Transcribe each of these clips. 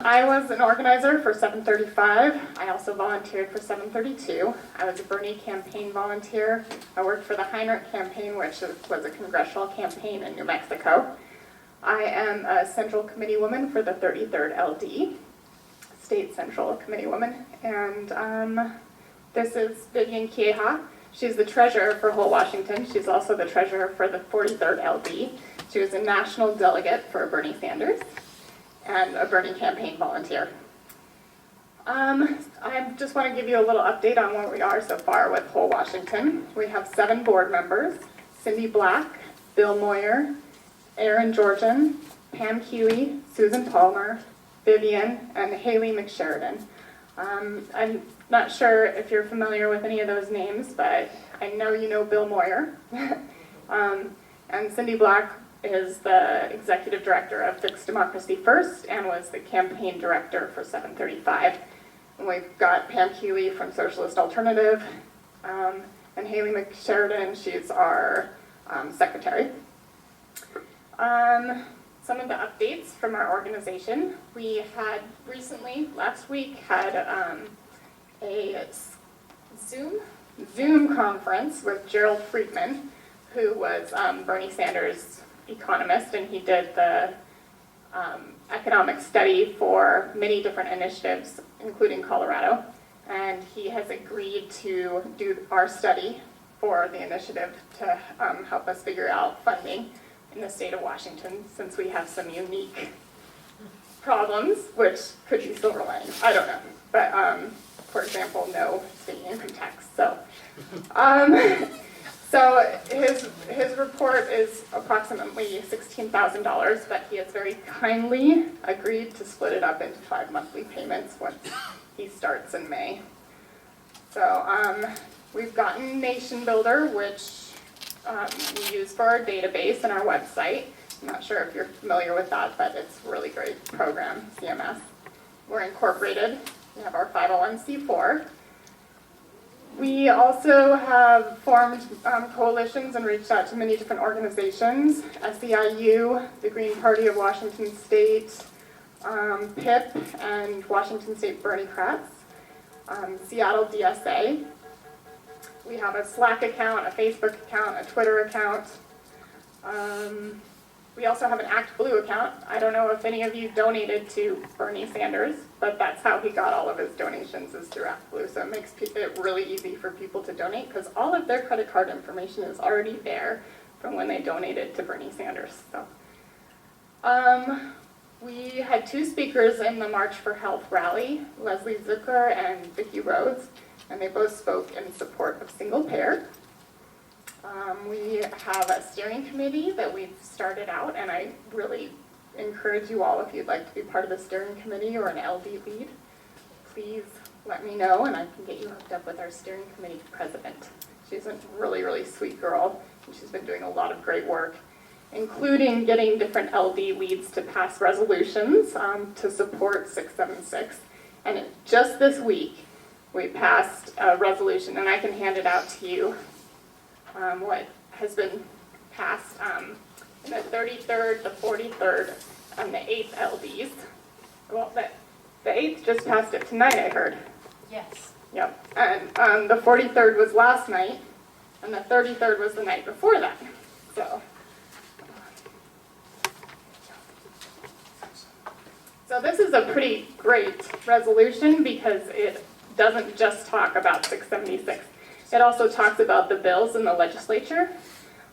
I was an organizer for 735. I also volunteered for 732. I was a Bernie campaign volunteer. I worked for the Heinrich campaign, which was a congressional campaign in New Mexico. I am a Central Committee woman for the 33rd LD, State Central Committee woman. And this is Vivian Queija. She's the treasurer for Whole Washington. She's also the treasurer for the 43rd LD. She was a national delegate for Bernie Sanders and a Bernie campaign volunteer. I just want to give you a little update on where we are so far with Whole Washington. We have 7 board members: Cindy Black, Bill Moyer, Aaron Georgian, Pam Huey, Susan Palmer, Vivian, and Haley McSheridan. I'm not sure if you're familiar with any of those names, but I know you know Bill Moyer. And Cindy Black is the executive director of Fixed Democracy First and was the campaign director for 735. And we've got Pam Huey from Socialist Alternative, and Haley McSheridan, she's our secretary. Some of the updates from our organization. We had recently, last week, had a Zoom conference with Gerald Friedman, who was Bernie Sanders' economist, and he did the economic study for many different initiatives, including Colorado. And he has agreed to do our study for the initiative to help us figure out funding in the state of Washington, since we have some unique problems, which could be silver lining. I don't know. But for example, no state income tax. So so his report is approximately $16,000, but he has very kindly agreed to split it up into 5 monthly payments once he starts in May. So we've gotten Nation Builder, which we use for our database and our website. I'm not sure if you're familiar with that, but it's a really great program, CMS. We're incorporated. We have our 501c4. We also have formed coalitions and reached out to many different organizations: SEIU, the Green Party of Washington State, PIP, and Washington State Berniecrats, Seattle DSA. We have a Slack account, a Facebook account, a Twitter account. We also have an Act Blue account. I don't know if any of you donated to Bernie Sanders, but that's how he got all of his donations, is through Act Blue. So it makes it really easy for people to donate, because all of their credit card information is already there from when they donated to Bernie Sanders. So we had 2 speakers in the March for Health rally, Leslie Zucker and Vicki Rhodes, and they both spoke in support of single payer. We have a steering committee that we've started out, and I really encourage you all, if you'd like to be part of the steering committee or an LD lead, please let me know, and I can get you hooked up with our steering committee president. She's a really, really sweet girl, and she's been doing a lot of great work, including getting different LD leads to pass resolutions to support 676. And just this week, we passed a resolution, and I can hand it out to you, what has been passed in the 33rd, the 43rd, and the 8th LDs. Well, the 8th just passed it tonight, I heard. Yes. Yep. And the 43rd was last night, and the 33rd was the night before that. So this is a pretty great resolution, because it doesn't just talk about 676. It also talks about the bills in the legislature,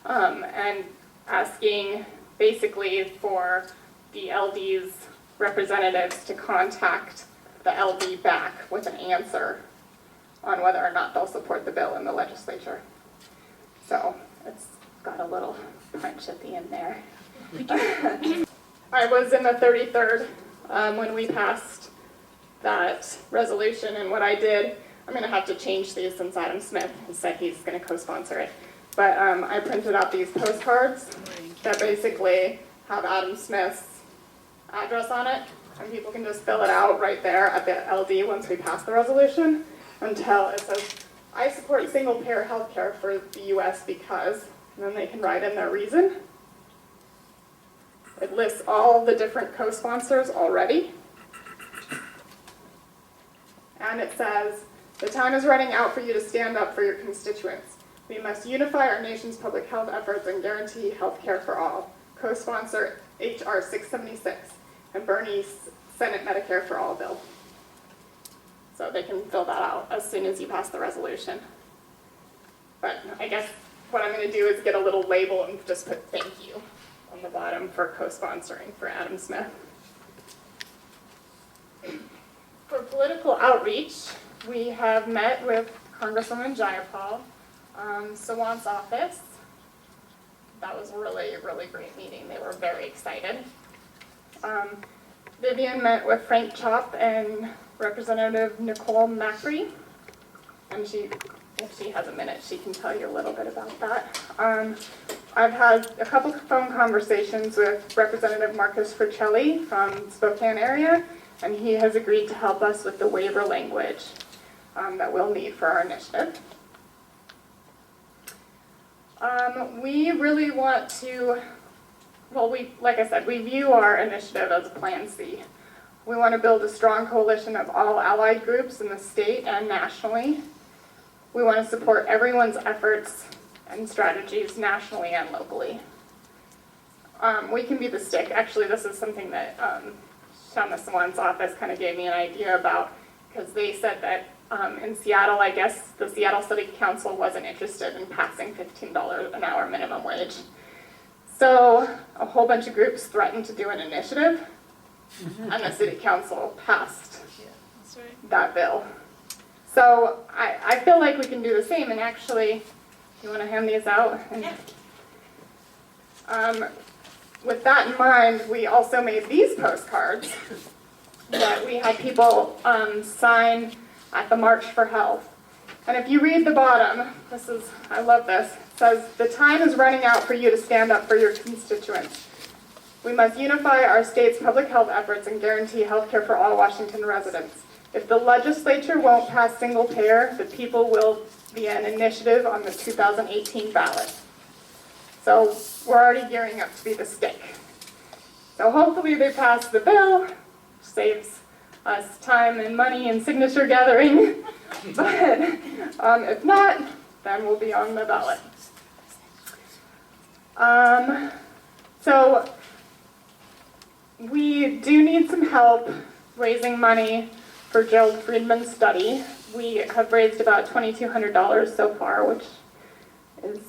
and asking basically for the LD's representatives to contact the LD back with an answer on whether or not they'll support the bill in the legislature. So it's got a little punch at the end there. I was in the 33rd when we passed that resolution, and what I did, I'm going to have to change these since Adam Smith has said he's going to co-sponsor it. But I printed out these postcards that basically have Adam Smith's address on it, and people can just fill it out right there at the LD once we pass the resolution, until it says, "I support single-payer health care for the U.S. because," and then they can write in their reason. It lists all the different co-sponsors already. and it says, "The time is running out for you to stand up for your constituents. We must unify our nation's public health efforts and guarantee health care for all." Co-sponsor HR 676 and Bernie's Senate Medicare for All bill. So they can fill that out as soon as you pass the resolution. But I guess what I'm going to do is get a little label and just put "thank you" on the bottom for co-sponsoring for Adam Smith. For political outreach, we have met with Congresswoman Jayapal, Sawant's office. That was a really, really great meeting. They were very excited. Vivian met with Frank Chop and Representative Nicole Macri, and if she has a minute, she can tell you a little bit about that. I've had a couple of phone conversations with Representative Marcus Fricelli from Spokane area, and he has agreed to help us with the waiver language that we'll need for our initiative. We really want to, like I said, we view our initiative as Plan C. We want to build a strong coalition of all allied groups in the state and nationally. We want to support everyone's efforts and strategies nationally and locally. We can be the stick. Actually, this is something that Shama Sawant's office kind of gave me an idea about, because they said that in Seattle, I guess the Seattle City Council wasn't interested in passing $15 an hour minimum wage. So a whole bunch of groups threatened to do an initiative, and the City Council passed that bill. So I feel like we can do the same, and actually, you want to hand these out? With that in mind, we also made these postcards that we had people sign at the March for Health. And if you read the bottom, I love this, it says, "The time is running out for you to stand up for your constituents. We must unify our state's public health efforts and guarantee health care for all Washington residents. If the legislature won't pass single payer, the people will be an initiative on the 2018 ballot." So we're already gearing up to be the stick. So hopefully they pass the bill, saves us time and money and signature gathering. But if not, then we'll be on the ballot. So we do need some help raising money for Gerald Friedman's study. We have raised about $2,200 so far, which is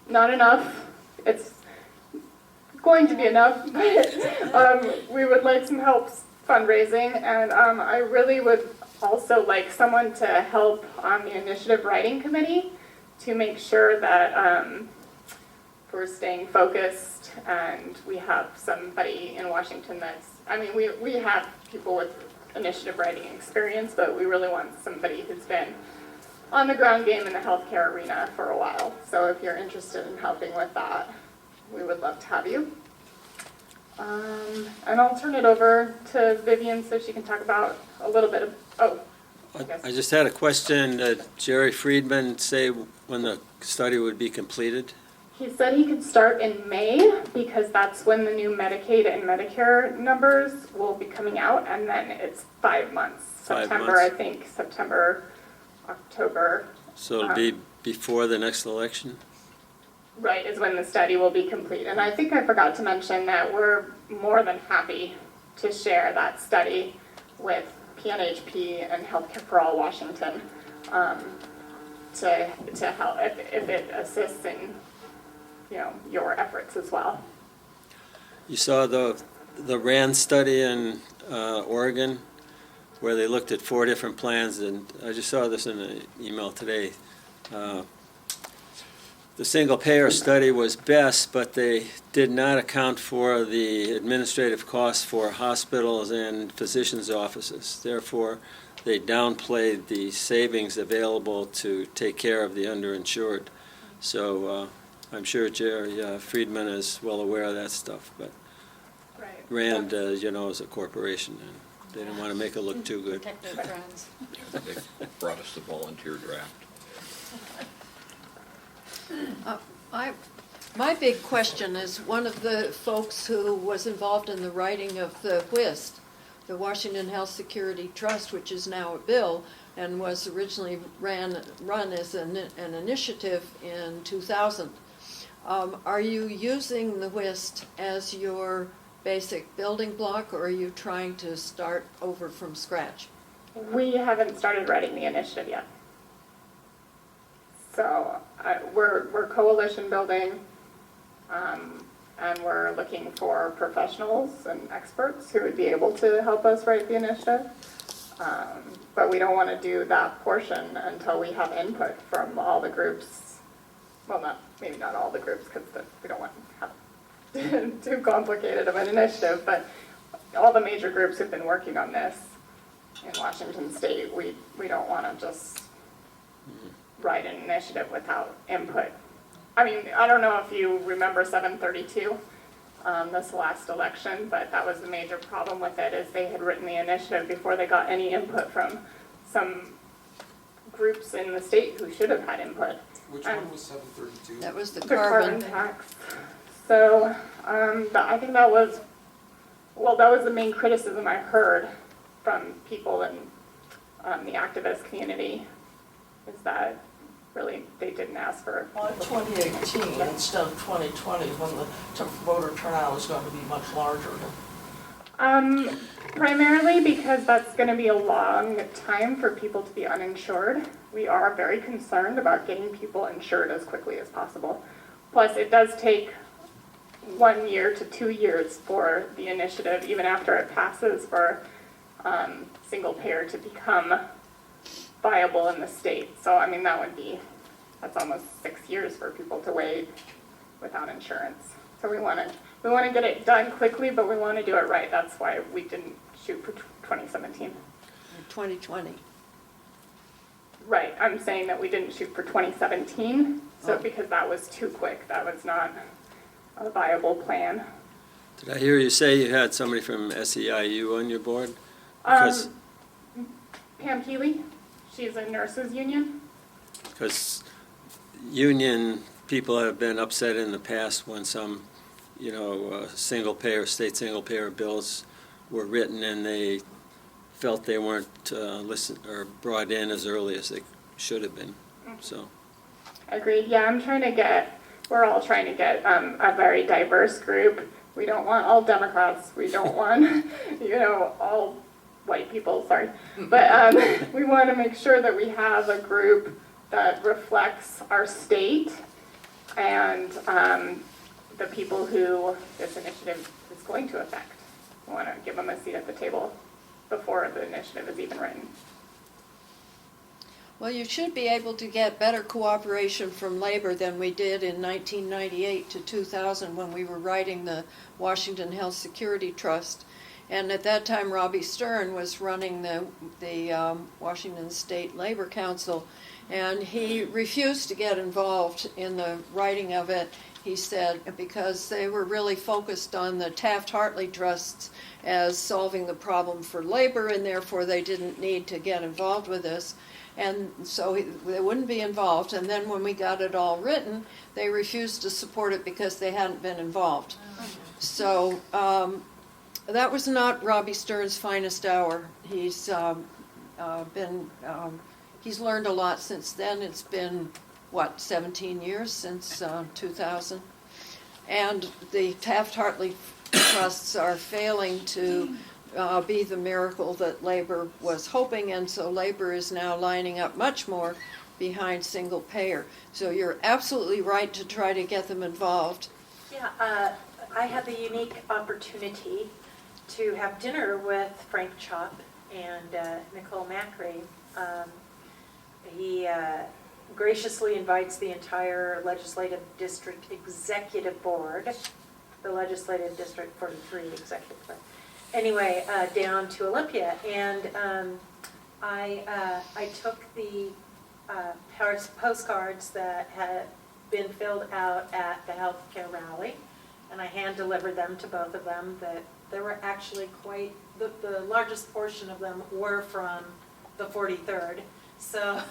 not enough. It's going to be enough, but we would like some help fundraising, and I really would also like someone to help on the initiative writing committee to make sure that we're staying focused, and we have somebody in Washington we have people with initiative writing experience, but we really want somebody who's been on the ground game in the healthcare arena for a while. So if you're interested in helping with that, we would love to have you. And I'll turn it over to Vivian so she can talk about a little bit of, I just had a question. Did Jerry Friedman say when the study would be completed? He said he could start in May because that's when the new Medicaid and Medicare numbers will be coming out, and then it's 5 months. September, I think, September, October. So it'll be before the next election? Right, is when the study will be complete. And I think I forgot to mention that we're more than happy to share that study with PNHP and Healthcare for All Washington to help if it assists in your efforts as well. You saw the RAND study in Oregon where they looked at 4 different plans, and I just saw this in an email today. The single-payer study was best, but they did not account for the administrative costs for hospitals and physicians' offices. Therefore, they downplayed the savings available to take care of the underinsured. So I'm sure Jerry Friedman is well aware of that stuff, but Right. RAND, as you know, is a corporation, and they didn't want to make it look too good. Protect their friends. They brought us the volunteer draft. My big question is, one of the folks who was involved in the writing of the WIST, the Washington Health Security Trust, which is now a bill and was originally run as an initiative in 2000. Are you using the WIST as your basic building block, or are you trying to start over from scratch? We haven't started writing the initiative yet. So we're coalition building, and we're looking for professionals and experts who would be able to help us write the initiative. But we don't want to do that portion until we have input from all the groups. Well, maybe not all the groups, because we don't want to have too complicated of an initiative, but all the major groups who've been working on this in Washington State, we don't want to just write an initiative without input. I mean, I don't know if you remember 732, this last election, but that was the major problem with it, is they had written the initiative before they got any input from some groups in the state who should have had input. Which one was 732? That was the The carbon. tax. So, I think that was the main criticism I heard from people in the activist community, is that really they didn't ask for. Well, in 2018 instead of 2020, when the voter turnout was going to be much larger. Primarily because that's going to be a long time for people to be uninsured. We are very concerned about getting people insured as quickly as possible. Plus, it does take 1 year to 2 years for the initiative, even after it passes, for single payer to become viable in the state. So, I mean, that's almost 6 years for people to wait without insurance. So we want to get it done quickly, but we want to do it right. That's why we didn't shoot for 2017. 2020. Right, I'm saying that we didn't shoot for 2017, so Oh. because that was too quick. That was not a viable plan. Did I hear you say you had somebody from SEIU on your board? Because Pam Healy, she's a nurses union. union people have been upset in the past when some, state single payer bills were written and they felt they weren't listened or brought in as early as they should have been. So Agreed. Yeah, we're all trying to get a very diverse group. We don't want all Democrats. We don't want, all white people, sorry. But we want to make sure that we have a group that reflects our state and the people who this initiative is going to affect. We want to give them a seat at the table before the initiative is even written. Well, you should be able to get better cooperation from labor than we did in 1998 to 2000 when we were writing the Washington Health Security Trust. And at that time, Robbie Stern was running the Washington State Labor Council, and he refused to get involved in the writing of it. He said because they were really focused on the Taft-Hartley trusts as solving the problem for labor, and therefore they didn't need to get involved with this. And so they wouldn't be involved. And then when we got it all written, they refused to support it because they hadn't been involved. So that was not Robbie Stern's finest hour. He's learned a lot since then. It's been, 17 years since 2000. And the Taft-Hartley trusts are failing to be the miracle that labor was hoping, and so labor is now lining up much more behind single payer. So you're absolutely right to try to get them involved. Yeah, I had the unique opportunity to have dinner with Frank Chop and Nicole Macri. He graciously invites the entire legislative district executive board, the legislative district 43 executive board. Anyway, down to Olympia, and I took the postcards that had been filled out at the healthcare rally, and I hand delivered them to both of them. That there were actually quite the largest portion of them were from the 43rd, so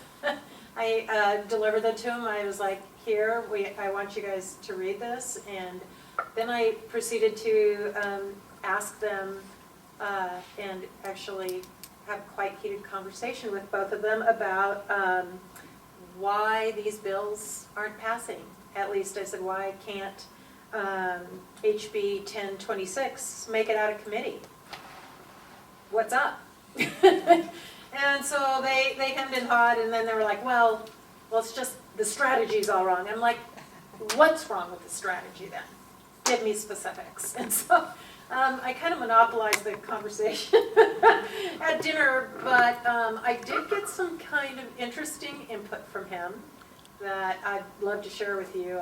I delivered them to them. I was like, "Here, I want you guys to read this," and then I proceeded to ask them and actually have quite heated conversation with both of them about why these bills aren't passing. At least I said, why can't HB 1026 make it out of committee? What's up? And so they hemmed and hawed, and then they were like, well, it's just the strategy's all wrong. I'm like, what's wrong with the strategy then? Give me specifics. And so I kind of monopolized the conversation at dinner, but I did get some kind of interesting input from him that I'd love to share with you.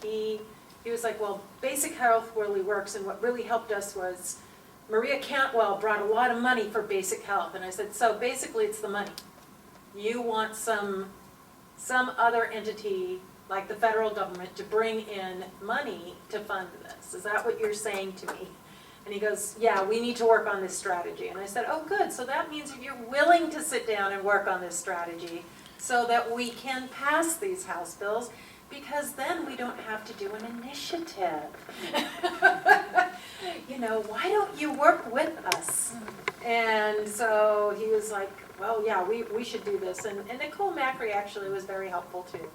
He was like, well, basic health really works, and what really helped us was Maria Cantwell brought a lot of money for basic health. And I said, so basically it's the money. You want some other entity like the federal government to bring in money to fund this. Is that what you're saying to me? And he goes, yeah, we need to work on this strategy. And I said, oh, good. So that means you're willing to sit down and work on this strategy so that we can pass these House bills, because then we don't have to do an initiative. You know, why don't you work with us? And so he was like, well, yeah, we should do this. And Nicole Macri actually was very helpful too.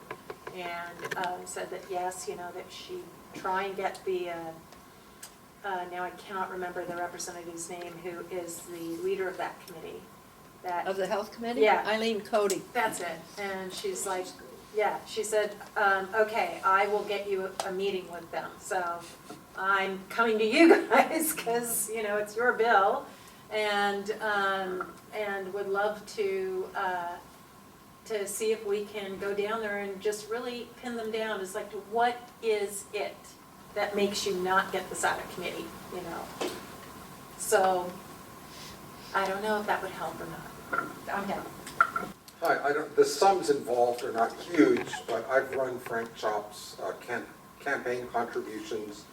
And said that yes, you know, that she try and get the, now I cannot remember the representative's name, who is the leader of that committee. Of the health committee? Yeah. Eileen Cody. That's it. And she's like, yeah, she said, okay, I will get you a meeting with them. So I'm coming to you guys because, you know, it's your bill, and would love to see if we can go down there and just really pin them down. It's like, what is it that makes you not get this out of committee, you know? So I don't know if that would help or not. I'm down. Hi, the sums involved are not huge, but I've run Frank Chop's campaign contributions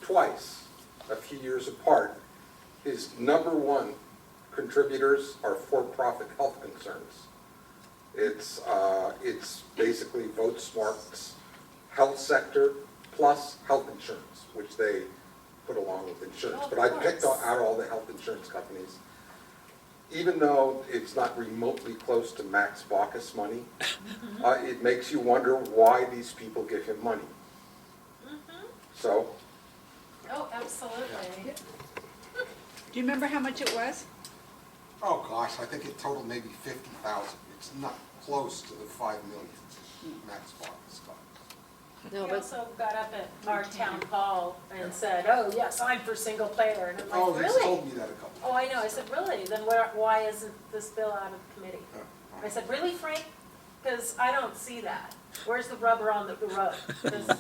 twice, a few years apart. His #1 contributors are for-profit health concerns. It's basically Vote Smart's health sector plus health insurance, which they put along with insurance. But I picked out all the health insurance companies. Even though it's not remotely close to Max Baucus money, it makes you wonder why these people give him money. So. Oh, absolutely. Do you remember how much it was? Oh, gosh, I think it totaled maybe 50,000. It's not close to the 5 million Max Baucus got. No, He but also got up at our town hall and said, oh, yes, I'm for single payer. And I'm Oh, like, he's really? told me that a couple Oh, I know. I said, really? Then why isn't this bill out of committee? I said, really, Frank? Because I don't see that. Where's the rubber on the road? 'Cause-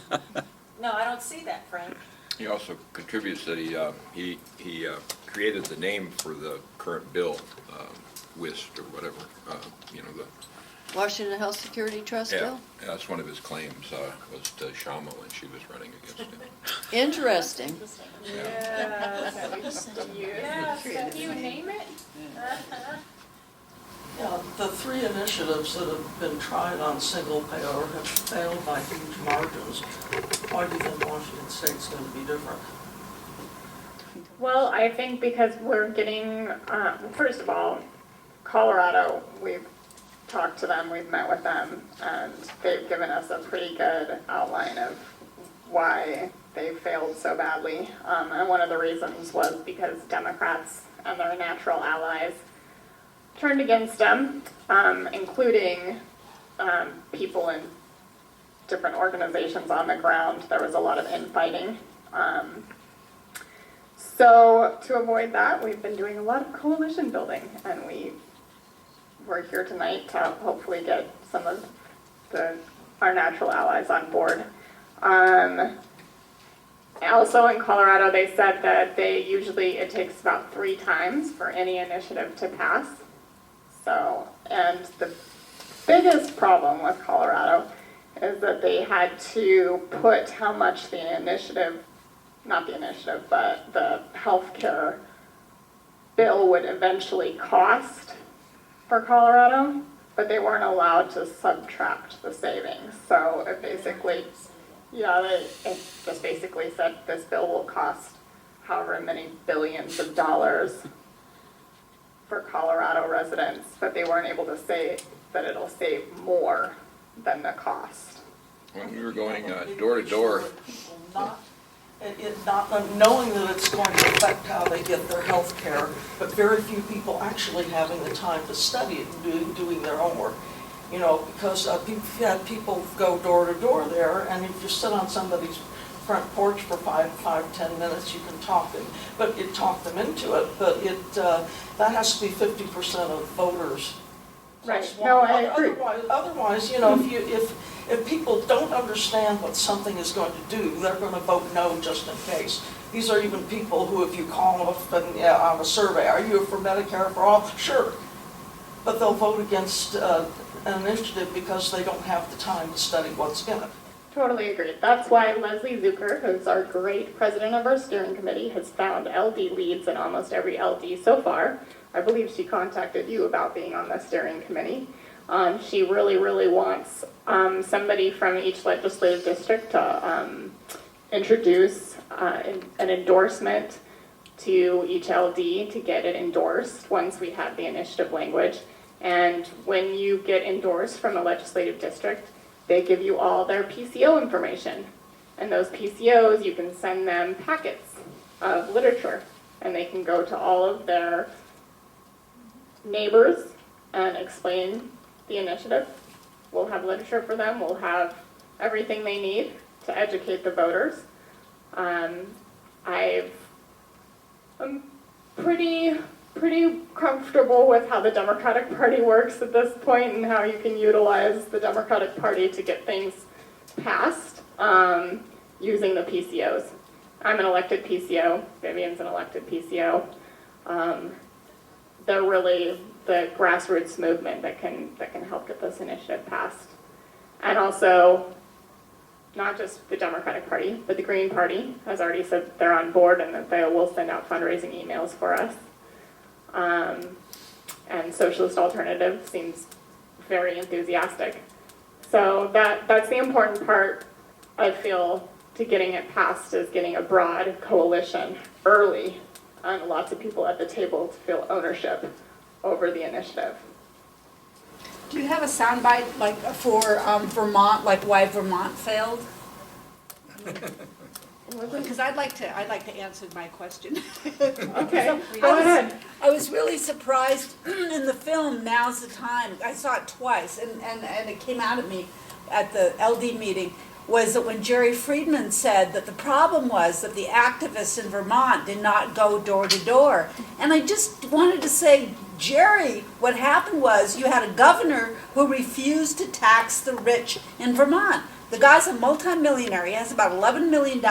no, I don't see that, Frank. He also contributes that he created the name for the current bill, WIST or whatever, you know, the. Washington Health Security Trust Yeah, bill? that's one of his claims, was to Shama when she was running against him. Interesting. Yes. Yes. Can you name it? Yeah, the 3 initiatives that have been tried on single payer have failed by huge margins. Why do you think Washington State's going to be different? Well, I think because we're getting, first of all, Colorado, we've talked to them, we've met with them, and they've given us a pretty good outline of why they failed so badly. And one of the reasons was because Democrats and their natural allies turned against them, including people in different organizations on the ground. There was a lot of infighting. So to avoid that, we've been doing a lot of coalition building, and we're here tonight to hopefully get some of our natural allies on board. Also in Colorado, they said that it takes about 3 times for any initiative to pass. So, and the biggest problem with Colorado is that they had to put how much the healthcare bill would eventually cost for Colorado, but they weren't allowed to subtract the savings. So it basically, it just basically said this bill will cost however many billions of dollars for Colorado residents, but they weren't able to say that it'll save more than the cost. When we were going door to door, People not knowing that it's going to affect how they get their health care, but very few people actually having the time to study it and doing their homework. You know, because we've had people go door to door there, and if you sit on somebody's front porch for 10 minutes, you can talk them, but it talked them into it, but that has to be 50% of voters. Right. Plus No, one. I agree. Otherwise, you know, if people don't understand what something is going to do, they're going to vote no just in case. These are even people who, if you call them up and, on a survey, are you for Medicare for all? Sure. But they'll vote against an initiative because they don't have the time to study what's in it. Totally agree. That's why Leslie Zucker, who's our great president of our steering committee, has found LD leads in almost every LD so far. I believe she contacted you about being on the steering committee. She really, really wants somebody from each legislative district to introduce an endorsement to each LD to get it endorsed once we have the initiative language. And when you get endorsed from a legislative district, they give you all their PCO information. And those PCOs, you can send them packets of literature, and they can go to all of their neighbors and explain the initiative. We'll have literature for them. We'll have everything they need to educate the voters. I'm pretty comfortable with how the Democratic Party works at this point and how you can utilize the Democratic Party to get things passed using the PCOs. I'm an elected PCO. Vivian's an elected PCO. They're really the grassroots movement that can help get this initiative passed. And also, not just the Democratic Party, but the Green Party has already said they're on board and that they will send out fundraising emails for us. And Socialist Alternative seems very enthusiastic. So that's the important part, I feel, to getting it passed, is getting a broad coalition early and lots of people at the table to feel ownership over the initiative. Do you have a soundbite like for Vermont, like why Vermont failed? Because I'd like to answer my question. Okay, go ahead. I was really surprised in the film, Now's the Time. I saw it twice, and it came out at me at the LD meeting, was that when Jerry Friedman said that the problem was that the activists in Vermont did not go door to door. And I just wanted to say, Jerry, what happened was you had a governor who refused to tax the rich in Vermont. The guy's a multimillionaire. He has about $11 million,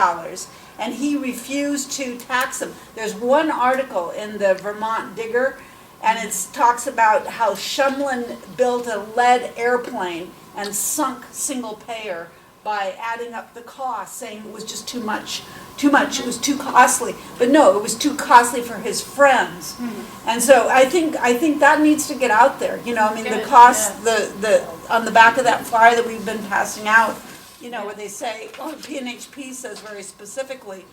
and he refused to tax them. There's one article in the Vermont Digger, and it talks about how Shumlin built a lead airplane and sunk single payer by adding up the cost, saying it was just too much, it was too costly. But no, it was too costly for his friends. And so I think that needs to get out there. You know, I mean, the cost, the on the back of that flyer that we've been passing out, you know, where they say, PNHP says very specifically,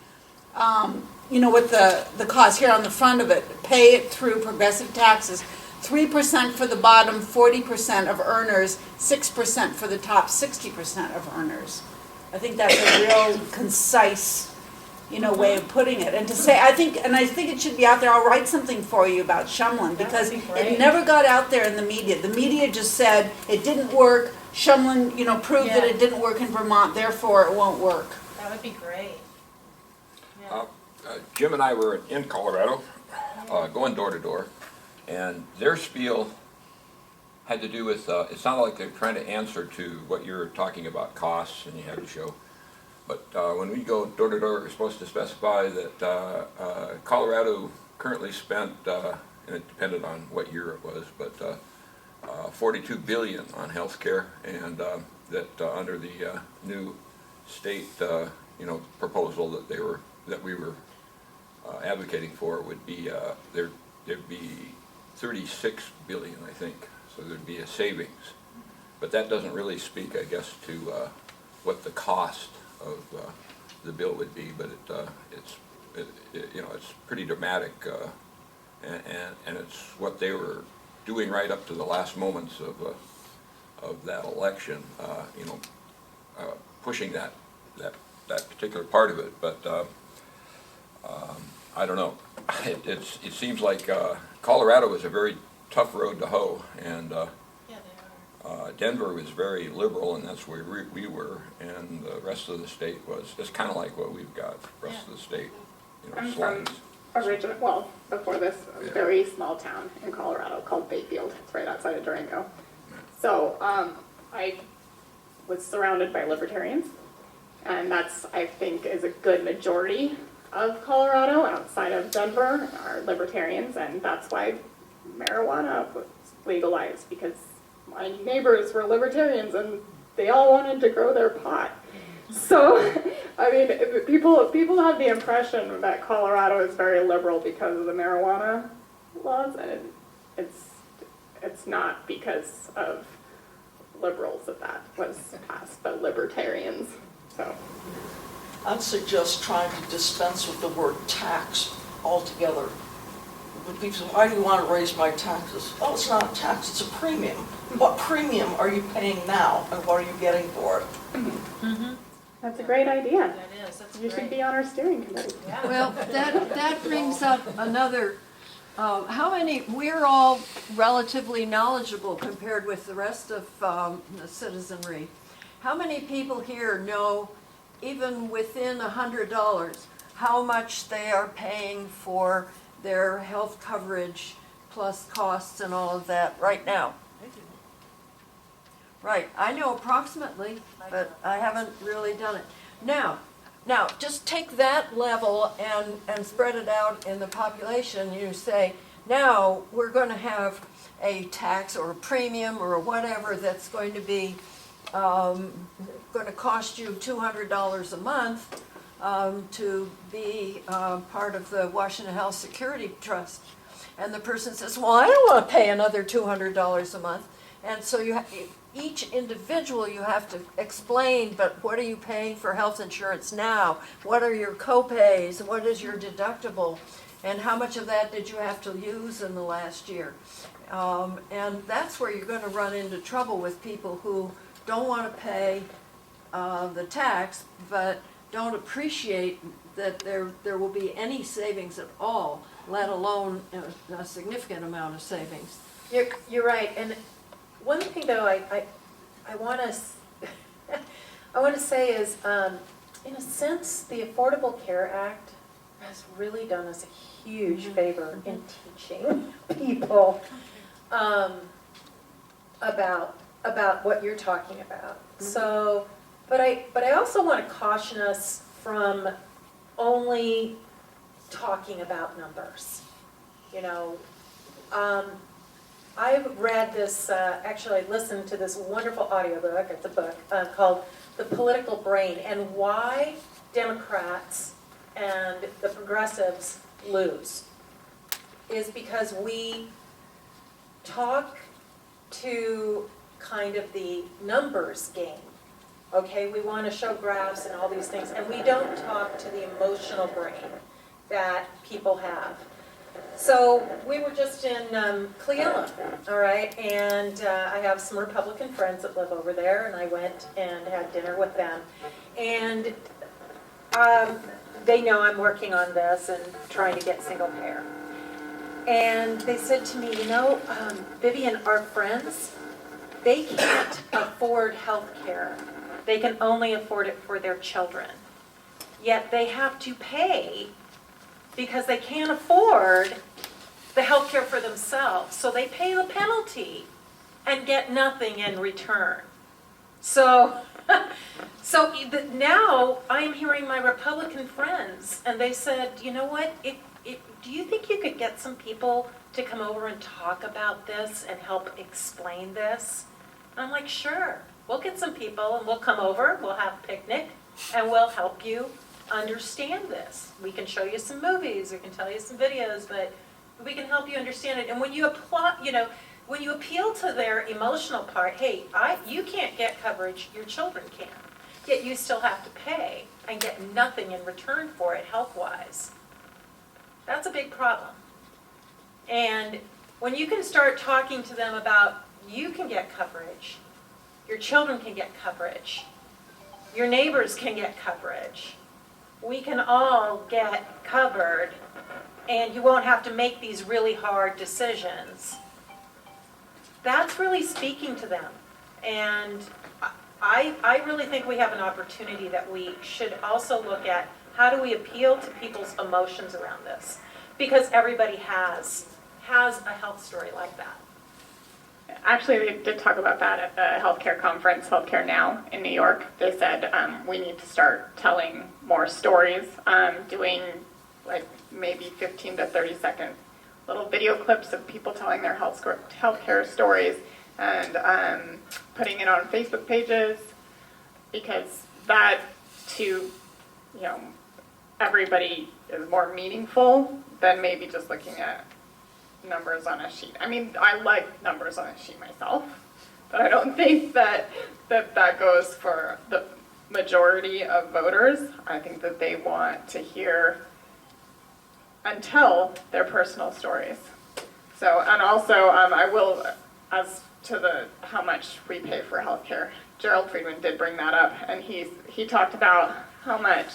you know, what the cost here on the front of it, pay it through progressive taxes. 3% for the bottom 40% of earners, 6% for the top 60% of earners. I think that's a real concise, you know, way of putting it. And to say, I think it should be out there. I'll write something for you about Shumlin, because it never got out there in the media. The media just said it didn't work. Shumlin, you know, proved that it didn't work in Vermont, therefore it won't work. That would be great. Jim and I were in Colorado, going door to door, and their spiel had to do with, it sounded like they were trying to answer to what you're talking about, costs, and you have to show. But when we go door to door, we're supposed to specify that Colorado currently spent, and it depended on what year it was, but $42 billion on health care, and that under the new state, you know, proposal that we were advocating for would be there'd be 36 billion, I think, so there'd be a savings. But that doesn't really speak, I guess, to what the cost of the bill would be, but it's pretty dramatic, and it's what they were doing right up to the last moments of that election, pushing that particular part of it. But I don't know. It seems like Colorado is a very tough road to hoe, and Denver was very liberal, and that's where we were, and the rest of the state was, it's kind of like what we've got, the rest of the state, I'm from before this, a very small town in Colorado called Bayfield. It's right outside of Durango. So I was surrounded by libertarians, and that's, I think, is a good majority of Colorado outside of Denver are libertarians, and that's why marijuana was legalized, because my neighbors were libertarians and they all wanted to grow their pot. So, I mean, people have the impression that Colorado is very liberal because of the marijuana laws, and it's not because of liberals that was passed, but libertarians. So, I'd suggest trying to dispense with the word tax altogether. When people say, why do you want to raise my taxes? Oh, it's not a tax, it's a premium. What premium are you paying now, and what are you getting for it? that's a great idea. That is, that's You should great. be on our steering committee. Yeah. Well, that brings up another, we're all relatively knowledgeable compared with the rest of the citizenry. How many people here know, even within $100, how much they are paying for their health coverage plus costs and all of that right now? Right, I know approximately, but I haven't really done it. Now, just take that level and spread it out in the population. You say, now we're going to have a tax or a premium or whatever that's going to be going to cost you $200 a month to be part of the Washington Health Security Trust. And the person says, well, I don't want to pay another $200 a month. And so each individual you have to explain, but what are you paying for health insurance now? What are your co-pays? What is your deductible? And how much of that did you have to use in the last year? And that's where you're going to run into trouble with people who don't want to pay the tax, but don't appreciate that there will be any savings at all, let alone a significant amount of savings. You're right, and one thing though I want to I want to say is, in a sense, the Affordable Care Act has really done us a huge favor in teaching people about what you're talking about. So, but I also want to caution us from only talking about numbers. You know, I've read this, actually I listened to this wonderful audiobook, it's a book, called The Political Brain, and Why Democrats and the Progressives Lose is because we talk to kind of the numbers game. Okay, we want to show graphs and all these things, and we don't talk to the emotional brain that people have. So we were just in Cleveland, all right, and I have some Republican friends that live over there, and I went and had dinner with them. And they know I'm working on this and trying to get single payer. And they said to me, you know, Vivian, our friends, they can't afford health care. They can only afford it for their children. Yet they have to pay because they can't afford the health care for themselves. So they pay the penalty and get nothing in return. So, now I'm hearing my Republican friends, and they said, you know what, do you think you could get some people to come over and talk about this and help explain this? And I'm like, sure, we'll get some people and we'll come over, we'll have a picnic, and we'll help you understand this. We can show you some movies, we can tell you some videos, but we can help you understand it. And when you apply, when you appeal to their emotional part, hey, you can't get coverage, your children can. Yet you still have to pay and get nothing in return for it health-wise. That's a big problem. And when you can start talking to them about you can get coverage, your children can get coverage, your neighbors can get coverage, we can all get covered, and you won't have to make these really hard decisions. That's really speaking to them. And I really think we have an opportunity that we should also look at how do we appeal to people's emotions around this? Because everybody has a health story like that. Actually, they did talk about that at the healthcare conference, Healthcare Now in New York. They said we need to start telling more stories, doing like maybe 15 to 30 second little video clips of people telling their healthcare stories and putting it on Facebook pages, because that to everybody is more meaningful than maybe just looking at numbers on a sheet. I mean, I like numbers on a sheet myself, but I don't think that goes for the majority of voters. I think that they want to hear and tell their personal stories. So, and also, I will, as to how much we pay for healthcare, Gerald Friedman did bring that up, and he talked about how much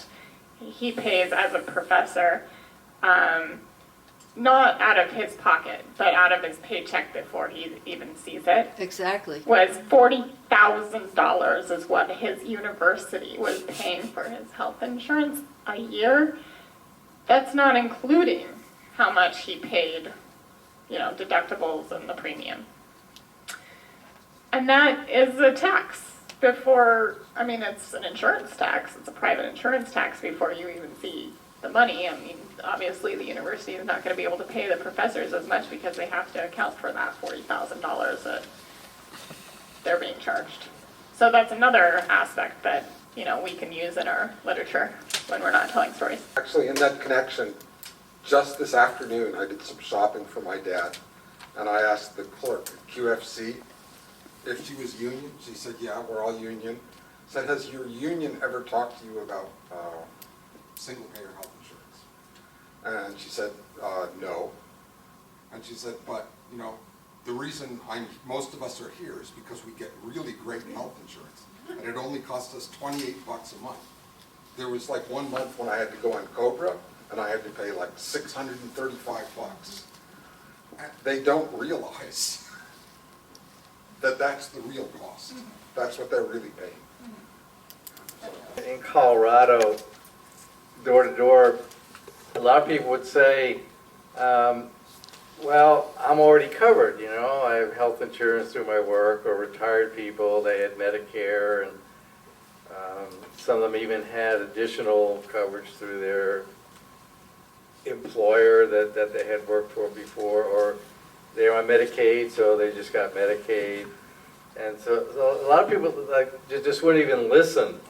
he pays as a professor, not out of his pocket, but out of his paycheck before he even sees it. Exactly. Was $40,000 is what his university was paying for his health insurance a year. That's not including how much he paid, deductibles and the premium. And that is a tax before, it's an insurance tax. It's a private insurance tax before you even see the money. Obviously the university is not going to be able to pay the professors as much because they have to account for that $40,000 that they're being charged. So that's another aspect that, we can use in our literature when we're not telling stories. Actually, in that connection, just this afternoon, I did some shopping for my dad, and I asked the clerk at QFC if she was union. She said, yeah, we're all union. I said, has your union ever talked to you about single-payer health insurance? And she said, no. And she said, but, the reason most of us are here is because we get really great health insurance, and it only costs us $28 a month. There was like 1 month when I had to go on Cobra, and I had to pay like $635. They don't realize that that's the real cost. That's what they're really paying. In Colorado, door to door, a lot of people would say, well, I'm already covered, I have health insurance through my work, or retired people, they had Medicare, and some of them even had additional coverage through their employer that they had worked for before, or they were on Medicaid, so they just got Medicaid. And so a lot of people just wouldn't even listen.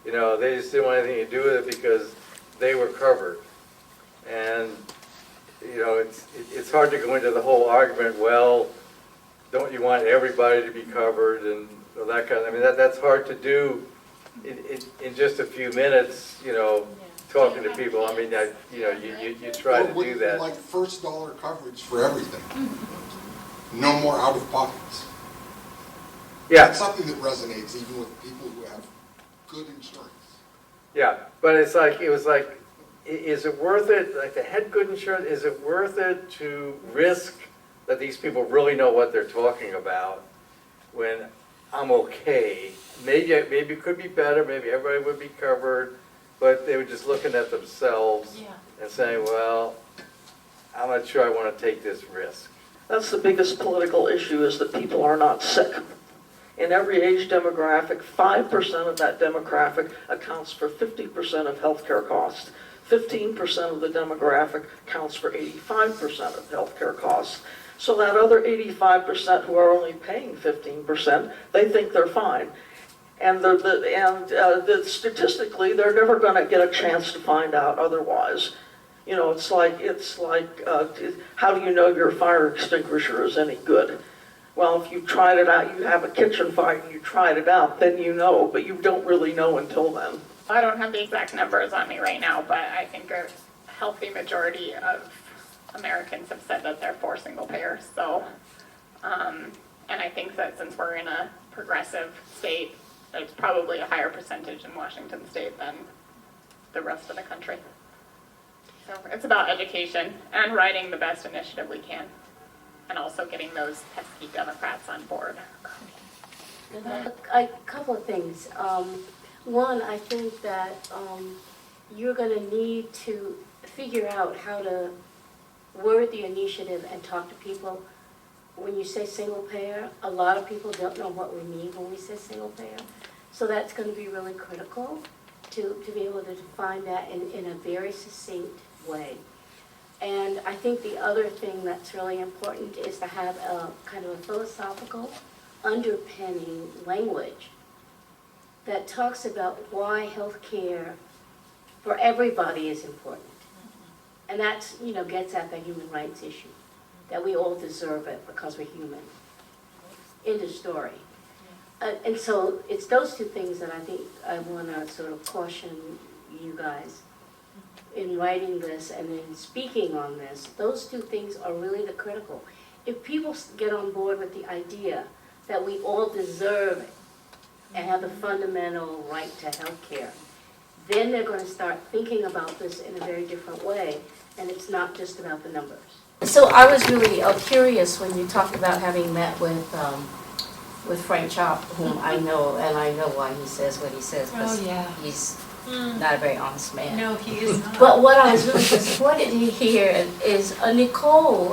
They just didn't want anything to do with it because they were covered. And it's hard to go into the whole argument, well, don't you want everybody to be covered and that kind of, that's hard to do in just a few minutes, talking to people. You try to do that. Like first dollar coverage for everything. No more out of pockets. Yeah. That's something that resonates even with people who have good insurance. Yeah, but it was like, is it worth it, like they had good insurance, is it worth it to risk that these people really know what they're talking about when I'm okay? Maybe it could be better, maybe everybody would be covered, but they were just looking at themselves and saying, well, I'm not sure I want to take this risk. That's the biggest political issue, is that people are not sick. In every age demographic, 5% of that demographic accounts for 50% of healthcare costs. 15% of the demographic counts for 85% of healthcare costs. So that other 85% who are only paying 15%, they think they're fine. And statistically, they're never going to get a chance to find out otherwise. It's like how do you know your fire extinguisher is any good? Well, if you tried it out, you have a kitchen fire and you tried it out, then you know, but you don't really know until then. I don't have the exact numbers on me right now, but I think healthy majority of Americans have said that they're for single payer. So, and I think that since we're in a progressive state, there's probably a higher percentage in Washington state than the rest of the country. So it's about education and writing the best initiative we can, and also getting those pesky Democrats on board. A couple of things. One, I think that you're going to need to figure out how to word the initiative and talk to people. When you say single payer, a lot of people don't know what we mean when we say single payer. So that's going to be really critical to be able to define that in a very succinct way. And I think the other thing that's really important is to have a kind of a philosophical underpinning language that talks about why healthcare for everybody is important. And that's, gets at the human rights issue, that we all deserve it because we're human. End of story. And so it's those two things that I think I want to sort of caution you guys in writing this and in speaking on this. Those two things are really the critical. If people get on board with the idea that we all deserve and have the fundamental right to health care, then they're going to start thinking about this in a very different way, and it's not just about the numbers. So I was really curious when you talked about having met with Frank Chop, whom I know, and I know why he says what he says, because he's not a very honest man. No, he is not. But what I was really disappointed to hear is Nicole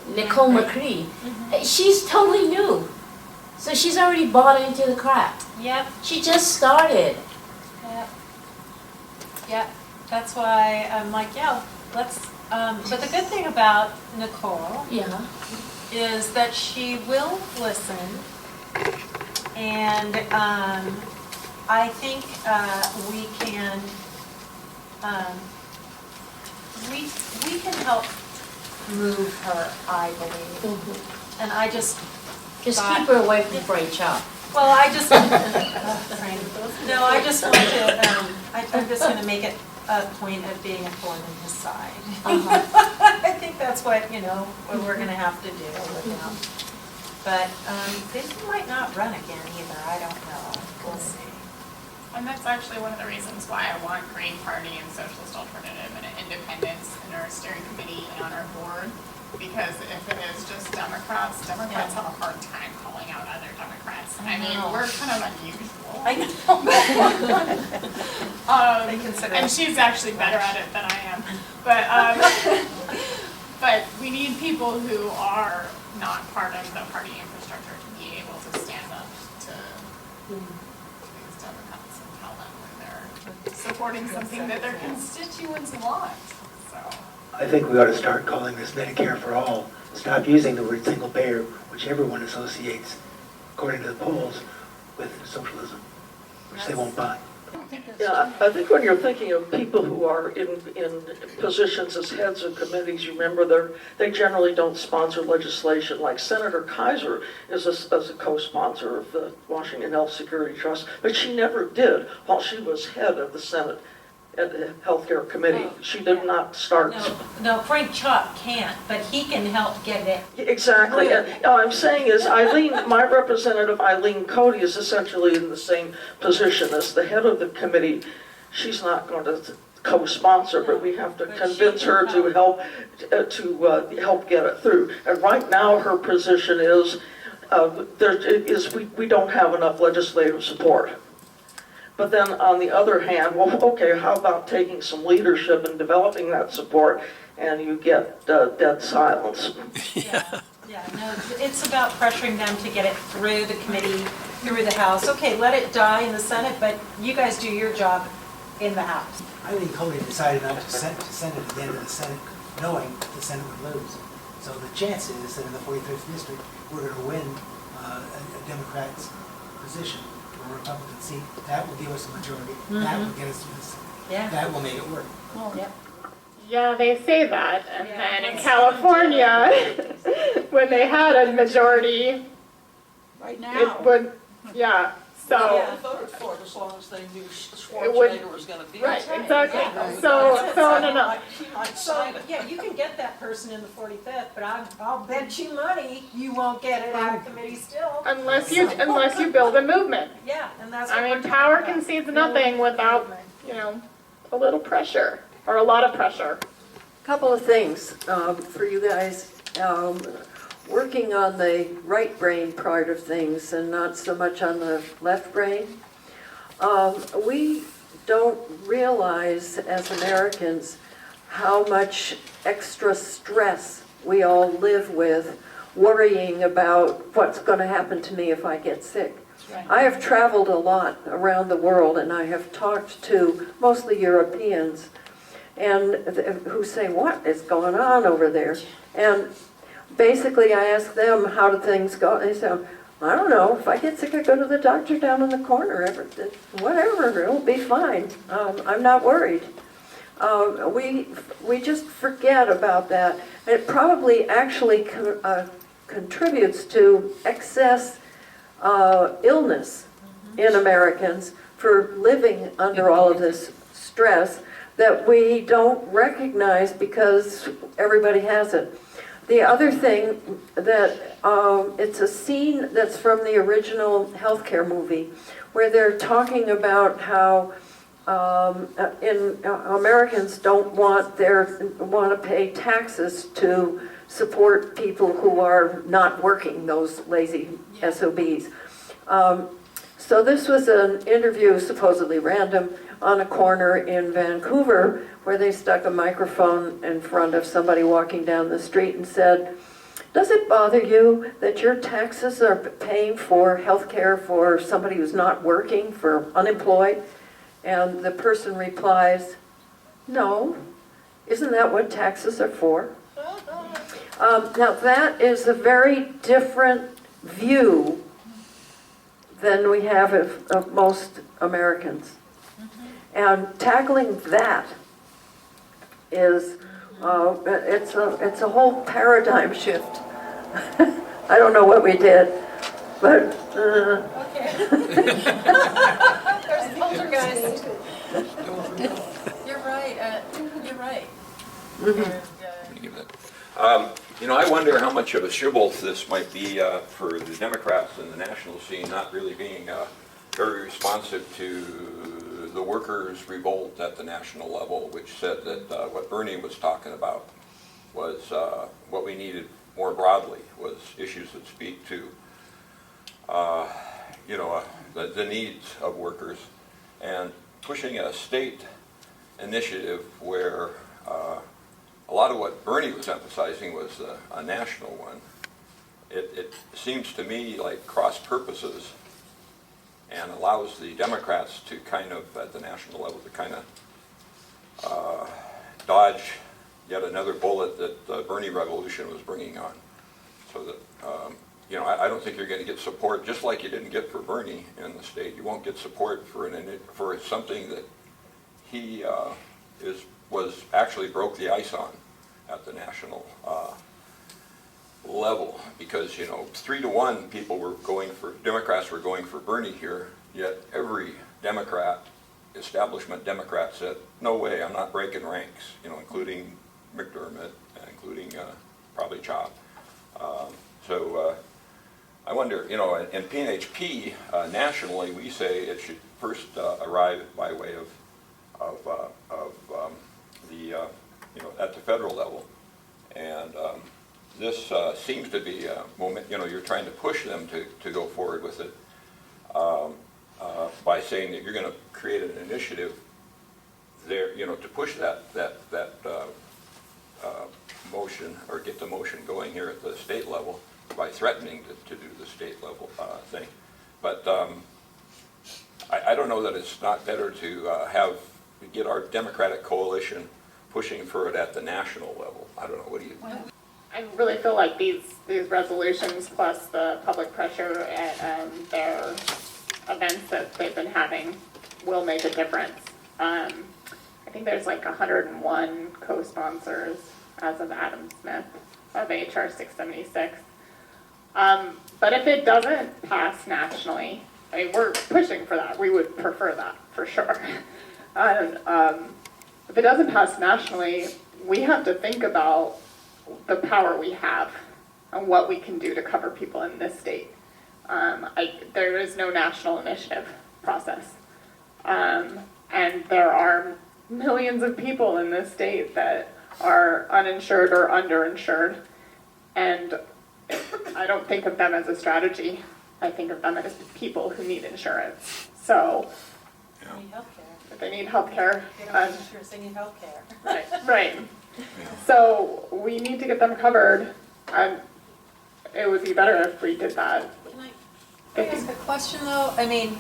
McCree. She's totally new. So she's already bought into the crap. Yep, She just started. yep. That's why I'm like, let's, but the good thing about Nicole Yeah. is that she will listen, and I think we can we can help move her, I believe. And I just Just thought- keep her away from Frank Chop. well, I just no, I just want to. I'm just going to make it a point of being a thorn in his side. I think that's what what we're going to have to do with him. But they might not run again either. I don't know. We'll see. And that's actually one of the reasons why I want Green Party and Socialist Alternative and Independents in our steering committee and on our board. Because if it is just Democrats have a hard time calling out other Democrats. I mean, we're kind of unusual. I know. They consider And she's actually better at it than I am. But we need people who are not part of the party infrastructure to be able to stand up to these Democrats and tell them when they're supporting something that their constituents want. So. I think we ought to start calling this Medicare for all. Stop using the word single payer, which everyone associates, according to the polls, with socialism, which they won't buy. Yeah, I think when you're thinking of people who are in positions as heads of committees, you remember they generally don't sponsor legislation. Like Senator Kaiser is a co-sponsor of the Washington Health Security Trust, but she never did while she was head of the Senate at the Healthcare Committee. She did not start. No, Frank Chop can't, but he can help get it. Exactly. And all I'm saying is my representative Eileen Cody is essentially in the same position as the head of the committee. She's not going to co-sponsor, but we have to convince her to help get it through. And right now her position is we don't have enough legislative support. But then on the other hand, well, okay, how about taking some leadership and developing that support, and you get dead silence. Yeah, no, it's about pressuring them to get it through the committee, through the House. Okay, let it die in the Senate, but you guys do your job in the House. Eileen Cody decided not to send it at the end of the Senate, knowing the Senate would lose. So the chance is that in the 45th district, we're going to win a Democrat's position. Republican seat, that will give us a majority, that will get us to this, that will make it work. Yeah, they say that, and then in California, when they had a majority, Right now. it would, So, I voted for it as long as they knew would- Schwarzenegger was gonna be. right, it. exactly. Right. So, He might So, sign it. yeah, you can get that person in the 45th, but I'll bet you money you won't get it out of committee still. unless you build a movement. Yeah, and that's what I we're mean, talking power about. concedes nothing without, a little pressure, or a lot of pressure. Couple of things for you guys. Working on the right brain part of things and not so much on the left brain. We don't realize as Americans how much extra stress we all live with, worrying about what's going to happen to me if I get sick. I have traveled a lot around the world, and I have talked to mostly Europeans and who say, what is going on over there? And basically I ask them, how do things go? They say, I don't know, if I get sick I go to the doctor down in the corner, whatever, it'll be fine. I'm not worried. We just forget about that. And it probably actually contributes to excess illness in Americans for living under all of this stress that we don't recognize because everybody has it. The other thing that, it's a scene that's from the original healthcare movie where they're talking about how Americans don't want to pay taxes to support people who are not working, those lazy SOBs. So this was an interview, supposedly random, on a corner in Vancouver where they stuck a microphone in front of somebody walking down the street and said, does it bother you that your taxes are paying for health care for somebody who's not working, for unemployed? And the person replies, no, isn't that what taxes are for? Now that is a very different view than we have of most Americans. And tackling that is, it's a whole paradigm shift. I don't know what we did, but Okay. There's poltergeist. You're right, you're right. I wonder how much of a shibboleth this might be for the Democrats in the national scene, not really being very responsive to the workers' revolt at the national level, which said that what Bernie was talking about was what we needed more broadly was issues that speak to the needs of workers, and pushing a state initiative where a lot of what Bernie was emphasizing was a national one. It seems to me like cross purposes and allows the Democrats to kind of, at the national level, to kind of dodge yet another bullet that the Bernie revolution was bringing on. So that, I don't think you're going to get support, just like you didn't get for Bernie in the state. You won't get support for something that he was actually broke the ice on at the national level, because 3-1 Democrats were going for Bernie here, yet every establishment Democrat said, no way, I'm not breaking ranks, including McDermott, including probably Chop. So I wonder, in PNHP nationally, we say it should first arrive by way of at the federal level, and this seems to be a moment. You're trying to push them to go forward with it by saying that you're going to create an initiative there, to push that motion or get the motion going here at the state level by threatening to do the state level thing. But I don't know that it's not better to get our Democratic coalition pushing for it at the national level. I don't know, what do you think? I really feel like these resolutions plus the public pressure and their events that they've been having will make a difference. I think there's like 101 co-sponsors as of Adam Smith of HR 676. But if it doesn't pass nationally, I mean, we're pushing for that. We would prefer that for sure. And if it doesn't pass nationally, we have to think about the power we have and what we can do to cover people in this state. There is no national initiative process. And there are millions of people in this state that are uninsured or underinsured. And I don't think of them as a strategy. I think of them as people who need insurance. So They need healthcare. if they need healthcare, They don't need insurance, they need healthcare. right. So we need to get them covered. And it would be better if we did that. Can I ask a question though? I mean,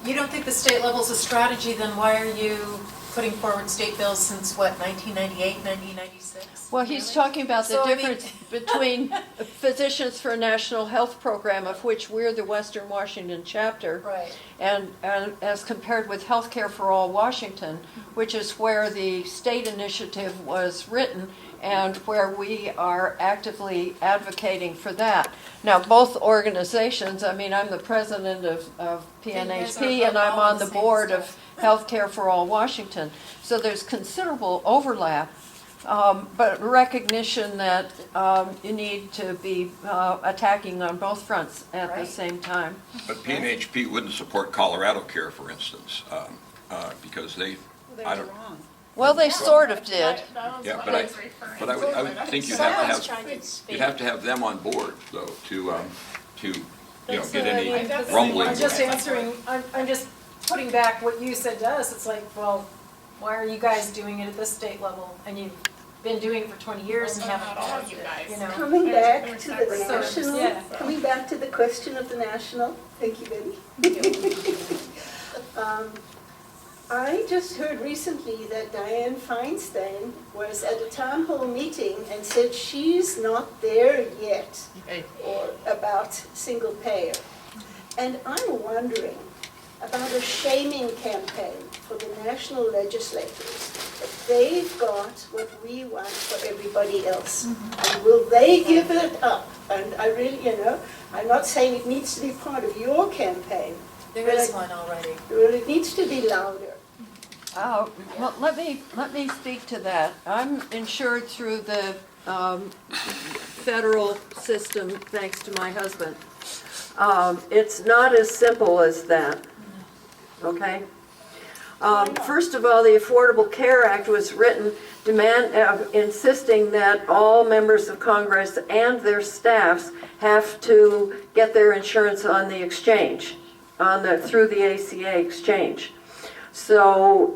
you don't think the state level's a strategy, then why are you putting forward state bills since what, 1998, 1996? Well, he's talking about the So, I mean- difference between Physicians for a National Health Program, of which we're the Western Washington chapter, Right. and as compared with Healthcare for All Washington, which is where the state initiative was written and where we are actively advocating for that. Now, both organizations, I mean, I'm the president of PNHP and I'm on the board of Healthcare for All Washington. So there's considerable overlap, but recognition that you need to be attacking on both fronts at the same time. But PNHP wouldn't support Colorado Care, for instance, because I don't. Well, they sort of did. Yeah, but I would think you'd have to have them on board though to get any rumbling. I'm just answering, I'm just putting back what you said to us. It's like, well, why are you guys doing it at this state level? And you've been doing it for 20 years and haven't passed it, you know? Coming back to the So, national, yeah. coming back to the question of the national, thank you, Betty. I just heard recently that Dianne Feinstein was at a town hall meeting and said she's not there yet or about single payer. And I'm wondering about a shaming campaign for the national legislators, that they've got what we want for everybody else. And will they give it up? And I really, I'm not saying it needs to be part of your campaign. There is one already. Well, it needs to be louder. Well, let me speak to that. I'm insured through the federal system, thanks to my husband. It's not as simple as that, okay? First of all, the Affordable Care Act was written insisting that all members of Congress and their staffs have to get their insurance on the exchange, through the ACA exchange. So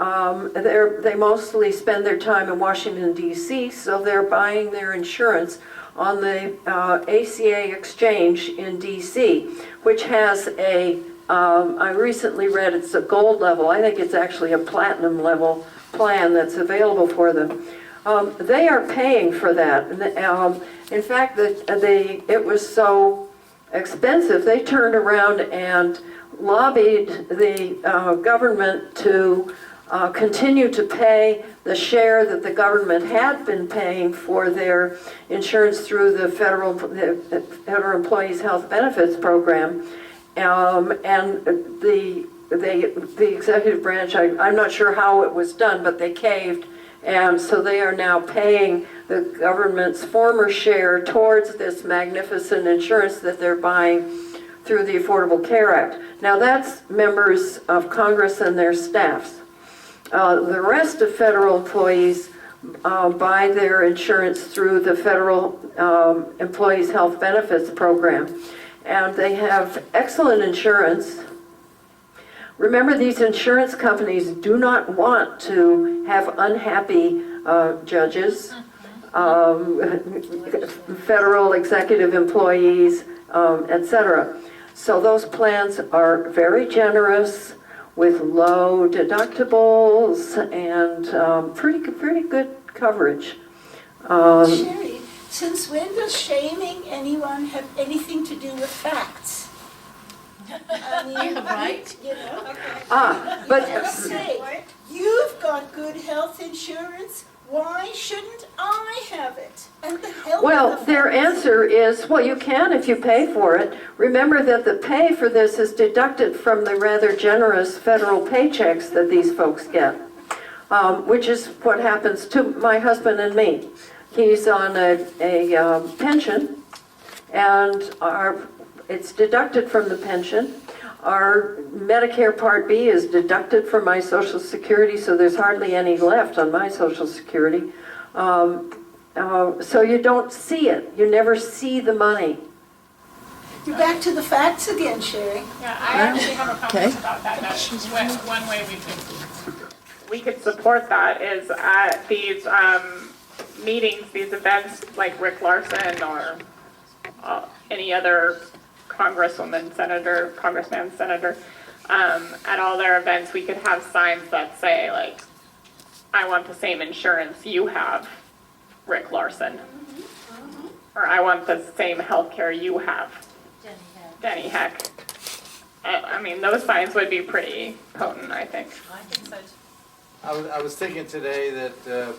they mostly spend their time in Washington, D.C., so they're buying their insurance on the ACA exchange in D.C., which has I recently read it's a gold level. I think it's actually a platinum level plan that's available for them. They are paying for that. In fact, it was so expensive, they turned around and lobbied the government to continue to pay the share that the government had been paying for their insurance through the Federal Employees Health Benefits Program. And the executive branch, I'm not sure how it was done, but they caved. And so they are now paying the government's former share towards this magnificent insurance that they're buying through the Affordable Care Act. Now that's members of Congress and their staffs. The rest of federal employees buy their insurance through the Federal Employees Health Benefits Program. And they have excellent insurance. Remember, these insurance companies do not want to have unhappy judges, federal executive employees, etc. So those plans are very generous with low deductibles and pretty good coverage. Sherry, since when does shaming anyone have anything to do with facts? I mean, Right. Okay. But Just say, you've got good health insurance. Why shouldn't I have it? And the hell Well, with the their funds. answer is, well, you can if you pay for it. Remember that the pay for this is deducted from the rather generous federal paychecks that these folks get, which is what happens to my husband and me. He's on a pension, and it's deducted from the pension. Our Medicare Part B is deducted from my Social Security, so there's hardly any left on my Social Security. So you don't see it. You never see the money. You're back to the facts again, Sherry. Yeah, I actually have a comment about that. One way we could support that is at these meetings, these events like Rick Larson or any other congressman, senator, at all their events, we could have signs that say, like, I want the same insurance you have, Rick Larson. Or I want the same health care you have, Denny Heck. I mean, those signs would be pretty potent, I think. I think so too. I was thinking today that,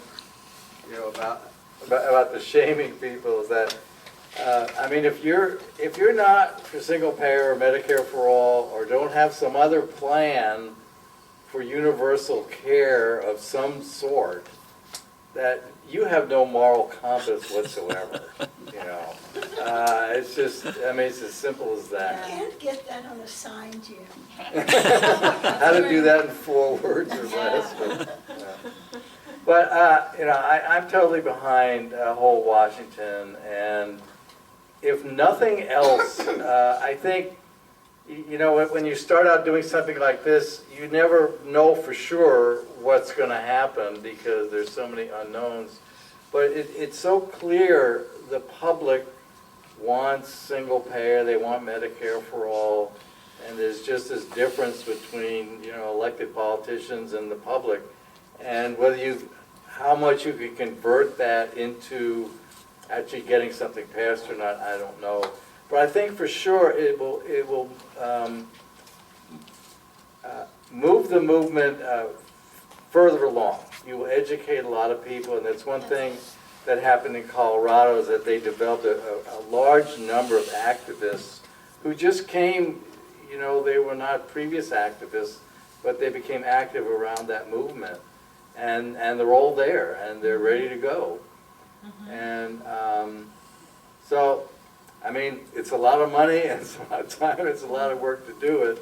about the shaming people, is that, I mean, if you're not for single payer or Medicare for all, or don't have some other plan for universal care of some sort, that you have no moral compass whatsoever, It's just, I mean, it's as simple as You that. can't get that on a sign, Jim. How to do that in 4 words or less. But I'm totally behind whole Washington, and if nothing else, I think, when you start out doing something like this, you never know for sure what's going to happen because there's so many unknowns. But it's so clear the public wants single payer, they want Medicare for all, and there's just this difference between, elected politicians and the public. And how much you can convert that into actually getting something passed or not, I don't know. But I think for sure it will move the movement further along. You will educate a lot of people, and that's one thing that happened in Colorado, is that they developed a large number of activists who just came, they were not previous activists, but they became active around that movement. And they're all there, and they're ready to go. And so, I mean, it's a lot of money, and it's a lot of time, it's a lot of work to do it.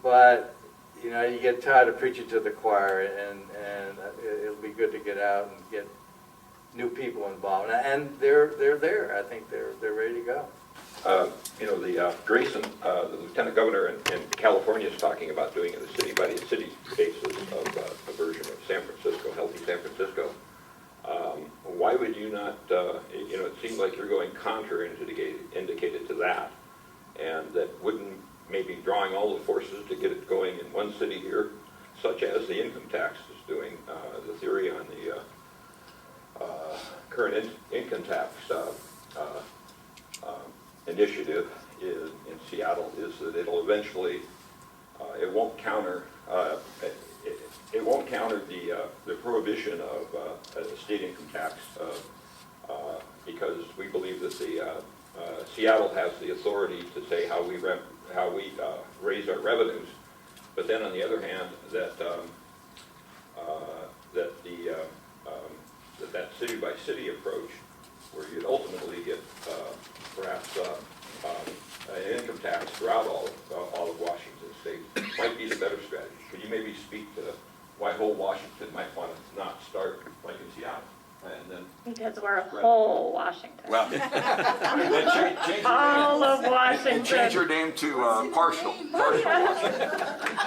But, you get tired of preaching to the choir, and it'll be good to get out and get new people involved. And they're there. I think they're ready to go. The Grayson, the Lieutenant Governor in California is talking about doing it a city-by-city basis of a version of San Francisco, Healthy San Francisco. Why would you not, it seems like you're going contraindicated to that, and that wouldn't maybe drawing all the forces to get it going in one city here, such as the income tax is doing. The theory on the current income tax initiative in Seattle is that it'll eventually, it won't counter the prohibition of a state income tax because we believe that the Seattle has the authority to say how we raise our revenues, but then on the other hand that city by city approach, where you'd ultimately get perhaps an income tax throughout all of Washington state, might be the better strategy. Could you maybe speak to why whole Washington might want to not start like in Seattle? And then Because we're a whole Washington. well, then change All of Washington. and change your name to partial Washington.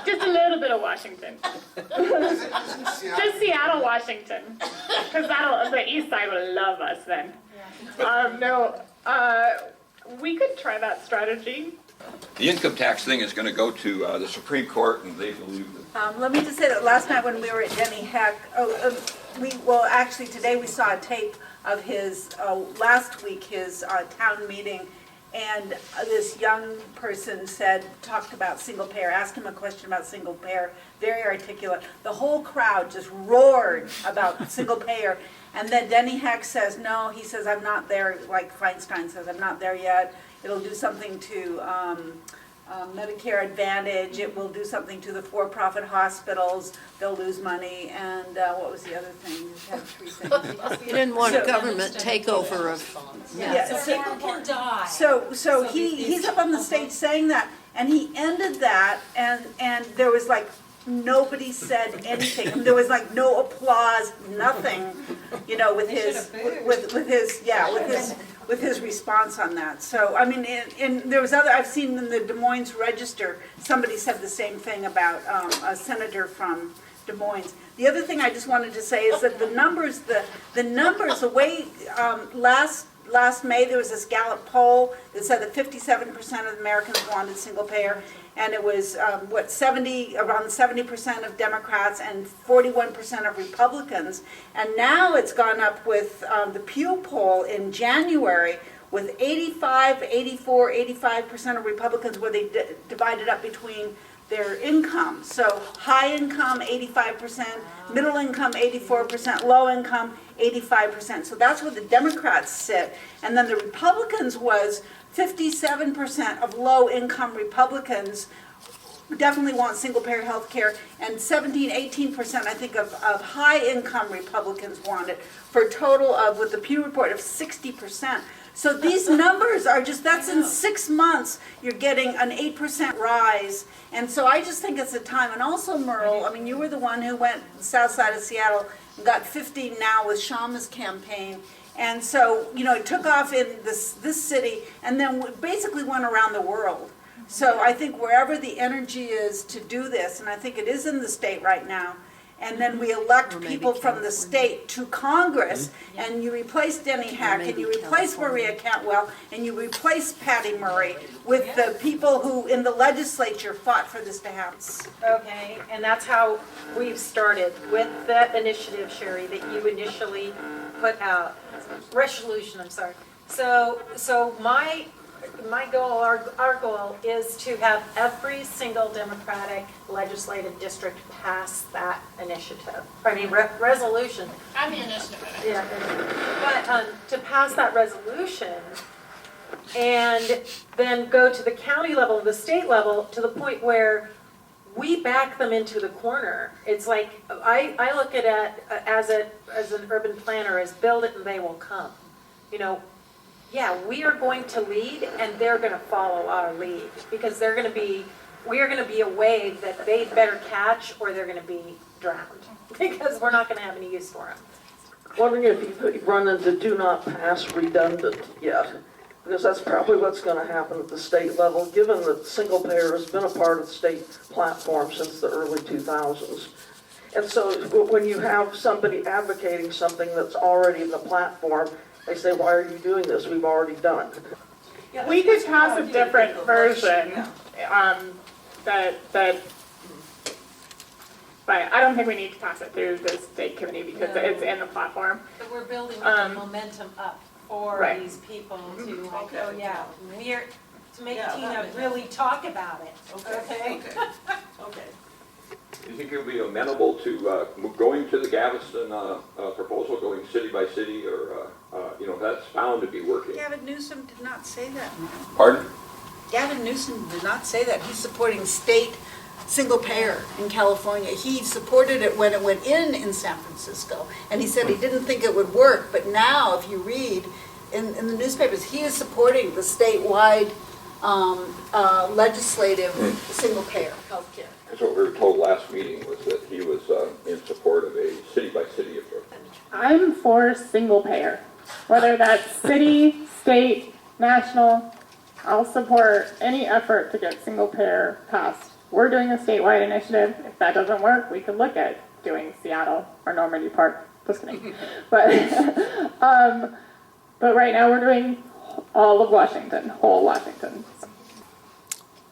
Just a little bit of Washington. Just Seattle, Washington. Because the east side would love us then. We could try that strategy. The income tax thing is going to go to the Supreme Court, and they believe that. Let me just say that last night when we were at Denny Heck, actually today we saw a tape of his, last week, his town meeting, and this young person talked about single payer, asked him a question about single payer, very articulate. The whole crowd just roared about single payer. And then Denny Heck says, no, he says, I'm not there, like Feinstein says, I'm not there yet. It'll do something to Medicare Advantage, it will do something to the for-profit hospitals, they'll lose money, and what was the other thing? You had three things. You didn't want a So- government takeover of. Yeah, So people can die. So he's up on the stage saying that, and he ended that, and there was like, nobody said anything. I mean, there was like no applause, nothing, you know, with his response on that. So, I mean, and there was I've seen in the Des Moines Register, somebody said the same thing about a senator from Des Moines. The other thing I just wanted to say is that the numbers, the way, last May, there was this Gallup poll that said that 57% of Americans wanted single payer, and it was, around 70% of Democrats and 41% of Republicans. And now it's gone up with the Pew poll in January with 85% of Republicans where they divided up between their income. So high income, 85%, middle income, 84%, low income, 85%. So that's where the Democrats sit. And then the Republicans was 57% of low income Republicans definitely want single payer health care, and 18% I think of high income Republicans want it, for a total of, with the Pew report, of 60%. So these numbers are just, that's in 6 months, you're getting an 8% rise. And so I just think it's a time. And also, Merle, I mean, you were the one who went south side of Seattle and got 50 now with Shama's campaign. And so, you know, it took off in this city and then basically went around the world. So I think wherever the energy is to do this, and I think it is in the state right now, and then we elect people from the state to Congress, and you replace Denny Heck, and you replace Maria Cantwell, and you replace Patty Murray with the people who in the legislature fought for this to happen. Okay, and that's how we've started with that initiative, Sherry, that you initially put out. Resolution, I'm sorry. So my goal, our goal is to have every single Democratic legislative district pass that initiative. I mean, resolution. I'm the initiative. Yeah, but to pass that resolution and then go to the county level, the state level, to the point where we back them into the corner. It's like, I look at it as an urban planner, as build it and they will come. You know, yeah, we are going to lead and they're going to follow our lead, because we are going to be a wave that they better catch or they're going to be drowned, because we're not going to have any use for them. Wondering if you've run into do not pass redundant yet, because that's probably what's going to happen at the state level, given that single payer has been a part of the state platform since the early 2000s. And so when you have somebody advocating something that's already in the platform, they say, why are you doing this? We've already done it. We could pass a different version, but I don't think we need to pass it through the state committee because it's in the platform. But we're building the momentum up for Right. these people to like, oh yeah, we're, to make Tina really talk about it, okay? Okay. Do you think you'll be amenable to going to the Galveston proposal, going city by city, or, that's found to be working? Gavin Newsom did not say that. Pardon? Gavin Newsom did not say that. He's supporting state single payer in California. He supported it when it went in San Francisco, and he said he didn't think it would work. But now, if you read in the newspapers, he is supporting the statewide legislative single payer health care. That's what we were told last meeting, was that he was in support of a city-by-city approach. I'm for single payer, whether that's city, state, national. I'll support any effort to get single payer passed. We're doing a statewide initiative. If that doesn't work, we could look at doing Seattle or Normandy Park. Just kidding. But right now we're doing all of Washington, whole Washington.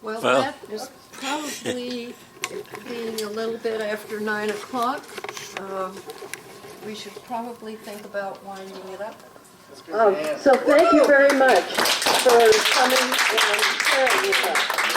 Well, that is probably being a little bit after 9 o'clock. We should probably think about winding it up. So thank you very much. for coming and sharing with us.